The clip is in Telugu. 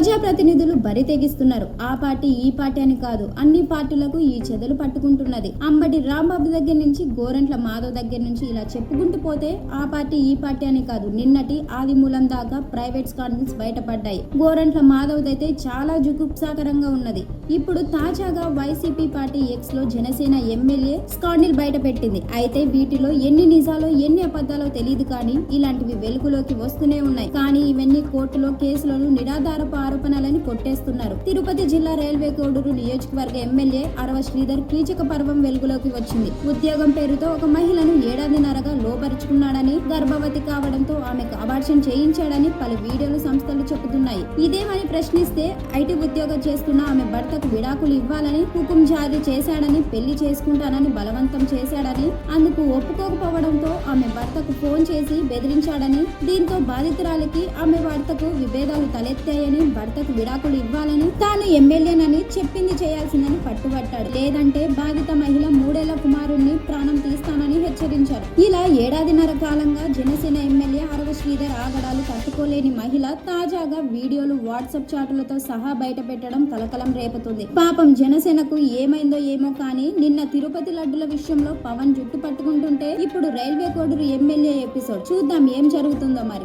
ప్రజాప్రతినిధులు బరి తెగిస్తున్నారు. ఆ పార్టీ ఈ పార్టీ అని కాదు, అన్ని పార్టీలకు ఈ చెదలు పట్టుకుంటున్నది. అంబటి రాంబాబు దగ్గర నుంచి గోరంట్ల మాధవ్ దగ్గర నుంచి ఇలా చెప్పుకుంటూ పోతే ఆ పార్టీ ఈ పార్టీ అని కాదు, నిన్నటి ఆదిమూలం దాకా ప్రైవేట్ స్కాండల్స్ బయటపడ్డాయి. గోరంట్ల మాధవ్ అయితే చాలా జుగుప్సాకరంగా ఉన్నది. ఇప్పుడు తాజాగా వైసీపీ పార్టీ ఎక్స్ లో జనసేన ఎమ్మెల్యే స్కాండిల్ బయట పెట్టింది. అయితే వీటిలో ఎన్ని నిజాలో ఎన్ని అబద్ధాలో తెలియదు, కానీ ఇలాంటివి వెలుగులోకి వస్తూనే ఉన్నాయి. కానీ ఇవన్నీ కోర్టులో కేసులను నిరాధారపు ఆరోపణలని కొట్టేస్తున్నారు. తిరుపతి జిల్లా రైల్వే కోడూరు నియోజకవర్గ ఎమ్మెల్యే అరవ శ్రీధర్ కీచక పర్వం వెలుగులోకి వచ్చింది. ఉద్యోగం పేరుతో ఒక మహిళను ఏడాదిన్నరగా లోపరుచుకున్నాడని, గర్భవతి కావడంతో ఆమెకు అబార్షన్ చేయించాడని పలు వీడియోలు సంస్థలు చెబుతున్నాయి. ఇదేమని ప్రశ్నిస్తే ఐటీ ఉద్యోగం చేస్తున్న ఆమె భర్తకు విడాకులు ఇవ్వాలని హుకుం జారీ చేశాడని, పెళ్లి చేసుకుంటానని బలవంతం చేశాడని, అందుకు ఒప్పుకోకపోవడంతో ఆమె భర్తకు ఫోన్ చేసి బెదిరించాడని, దీంతో బాధితురాలికి ఆమె భర్తకు విభేదాలు తలెత్తాయని, భర్తకు విడాకులు ఇవ్వాలని, తాను ఎమ్మెల్యేనని చెప్పింది చేయాల్సిందని పట్టుబట్టాడు. లేదంటే బాధిత మహిళ 3 ఏళ్ల కుమారుణ్ణి ప్రాణం తీస్తానని హెచ్చరించారు. ఇలా ఏడాదిన్నర కాలంగా జనసేన ఎమ్మెల్యే అరవ శ్రీధర్ ఆగడాలు తట్టుకోలేని మహిళ తాజాగా వీడియోలు, వాట్సాప్ చాటులతో సహా బయట పెట్టడం కలకలం రేపుతుంది. పాపం జనసేనకు ఏమైందో ఏమో కానీ నిన్న తిరుపతి లడ్డుల విషయంలో పవన్ జుట్టు పట్టుకుంటుంటే ఇప్పుడు రైల్వే కోడూరు ఎమ్మెల్యే ఎపిసోడ్ చూద్దాం ఏం జరుగుతుందో మరి.